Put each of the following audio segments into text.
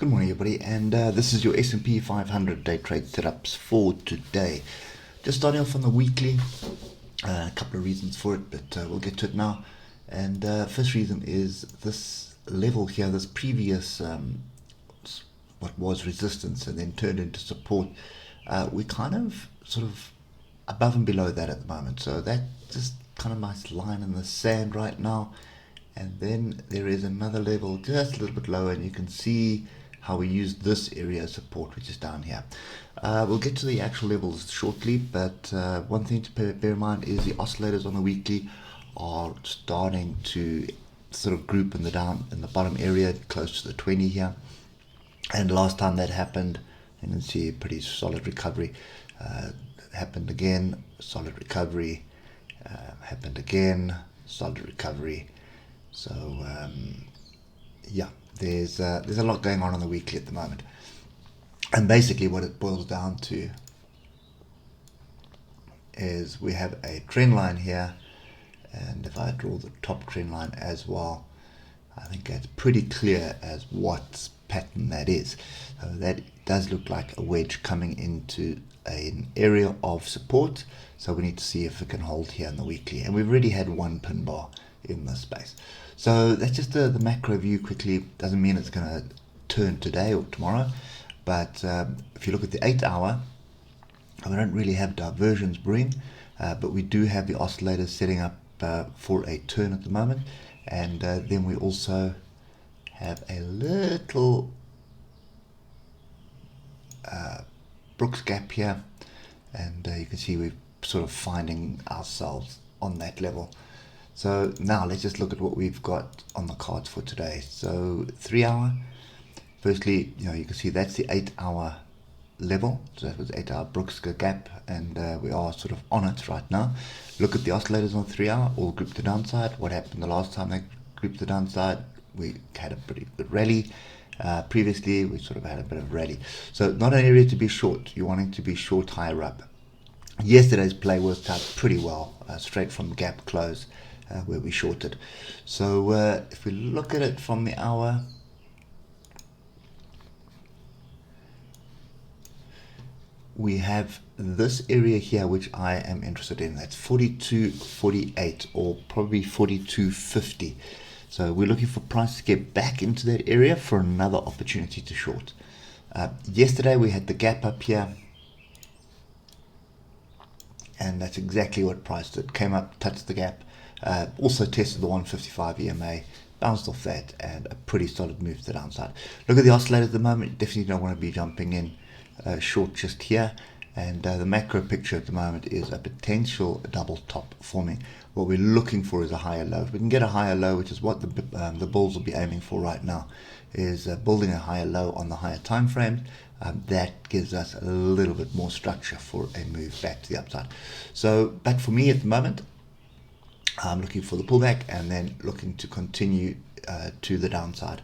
Good morning, everybody, and this is your S&P 500 day trade setups for today. Just starting off on the weekly, a couple of reasons for it, but we'll get to it now. And first reason is this level here, this previous what was resistance and then turned into support. We kind of sort of above and below that at the moment, so that just kind of nice line in the sand right now. And then there is another level just a little bit lower, and you can see how we use this area as support, which is down here. We'll get to the actual levels shortly, but one thing to bear in mind is the oscillators on the weekly are starting to sort of group in the bottom area close to the 20 here. And last time that happened, you can see a pretty solid recovery. Happened again, solid recovery. Happened again, solid recovery. So yeah, there's a lot going on the weekly at the moment, and basically what it boils down to is we have a trend line here, and if I draw the top trend line as well, I think it's pretty clear as what pattern that is. So that does look like a wedge coming into an area of support, so we need to see if it can hold here in the weekly, and we've already had one pin bar in this space. So that's just the macro view quickly. Doesn't mean it's going to turn today or tomorrow, but if you look at the 8 hour, we don't really have diversions brewing, but we do have the oscillators setting up for a turn at the moment. And then we also have a little Brooks gap here, and you can see we're sort of finding ourselves on that level. So now let's just look at what we've got on the cards for today. So 3 hour, firstly, you can see that's the 8 hour level. So that was 8 hour Brooks gap, and we are sort of on it right now. Look at the oscillators on 3 hour, all grouped to downside. What happened the last time they grouped to downside? We had a pretty good rally. Previously, we sort of had a bit of rally. So not an area to be short. You're wanting to be short higher up. Yesterday's play worked out pretty well, straight from gap close. Where we shorted. So if we look at it from the hour, we have this area here which I am interested in. That's 42.48 or probably 42.50. So we're looking for price to get back into that area for another opportunity to short. Yesterday we had the gap up here, and that's exactly what price did. Came up, touched the gap. Also tested the 155 EMA, bounced off that, and a pretty solid move to the downside. Look at the oscillator at the moment. Definitely don't want to be jumping in short just here. And the macro picture at the moment is a potential double top forming. What we're looking for is a higher low. If we can get a higher low, which is what the bulls will be aiming for right now, is building a higher low on the higher time frames. That gives us a little bit more structure for a move back to the upside. So, but for me at the moment, I'm looking for the pullback and then looking to continue to the downside.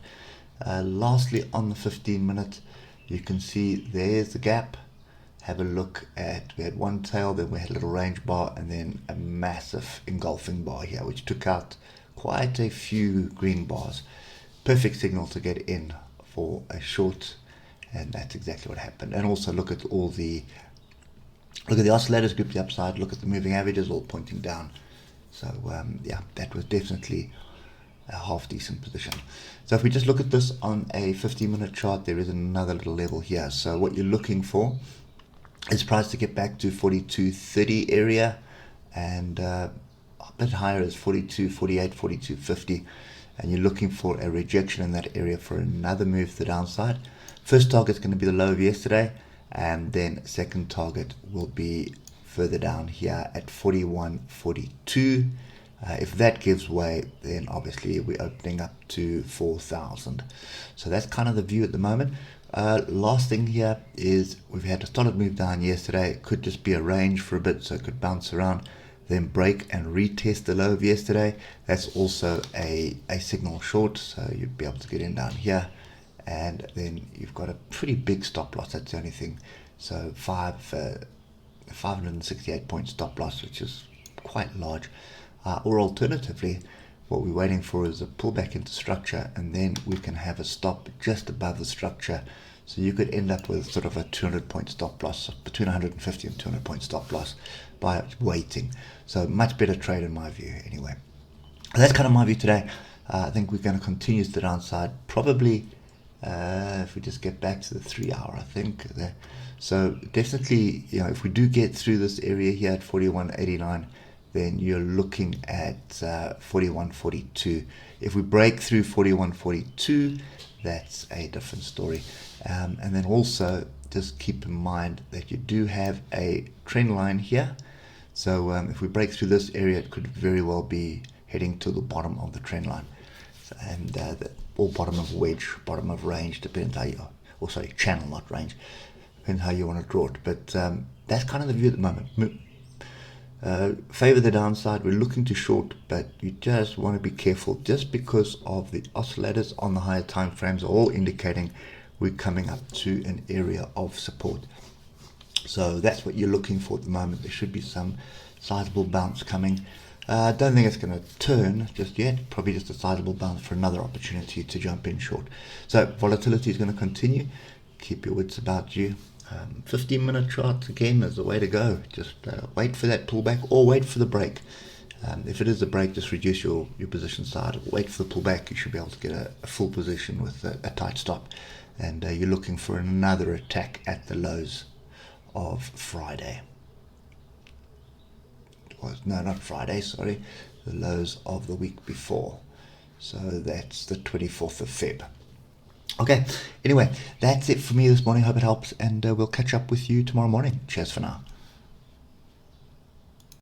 Lastly, on the 15 minute, you can see there's the gap. Have a look at, we had one tail, then we had a little range bar, and then a massive engulfing bar here, which took out quite a few green bars. Perfect signal to get in for a short, and that's exactly what happened. And also look at the oscillators group the upside, look at the moving averages all pointing down. So yeah, that was definitely a half decent position. So if we just look at this on a 15-minute chart, there is another little level here. So what you're looking for is price to get back to 42.30 area, and a bit higher is 42.48, 42.50, and you're looking for a rejection in that area for another move to the downside. First target is going to be the low of yesterday, and then second target will be further down here at 41.42. If that gives way, then obviously we're opening up to 4,000. So that's kind of the view at the moment. Last thing here is we've had a solid move down yesterday. It could just be a range for a bit, so it could bounce around, then break and retest the low of yesterday. That's also a signal short, so you'd be able to get in down here, and then you've got a pretty big stop loss. That's the only thing. So 568 point stop loss, which is quite large. Or alternatively, what we're waiting for is a pullback into structure, and then we can have a stop just above the structure. So you could end up with sort of a 200 point stop loss, between 150 and 200 point stop loss by waiting. So much better trade in my view anyway. That's kind of my view today. I think we're going to continue to the downside, probably if we just get back to the 3 hour, I think. So definitely, if we do get through this area here at 41.89, then you're looking at 41.42. If we break through 41.42, that's a different story. And then also just keep in mind that you do have a trend line here. So if we break through this area, it could very well be heading to the bottom of the trend line, or bottom of wedge, bottom of range, depends how you, or sorry, channel, not range, depends how you want to draw it. But that's kind of the view at the moment. Favor the downside. We're looking to short, but you just want to be careful, just because of the oscillators on the higher time frames are all indicating we're coming up to an area of support. So that's what you're looking for at the moment. There should be some sizable bounce coming. I don't think it's going to turn just yet. Probably just a sizable bounce for another opportunity to jump in short. So volatility is going to continue. Keep your wits about you. 15-minute chart again is the way to go. Just wait for that pullback or wait for the break. If it is a break, just reduce your position size. Wait for the pullback. You should be able to get a full position with a tight stop. And you're looking for another attack at the lows of Friday. No, not Friday, sorry. The lows of the week before. So that's the 24th of Feb. Okay, anyway, that's it for me this morning. Hope it helps, and we'll catch up with you tomorrow morning. Cheers for now.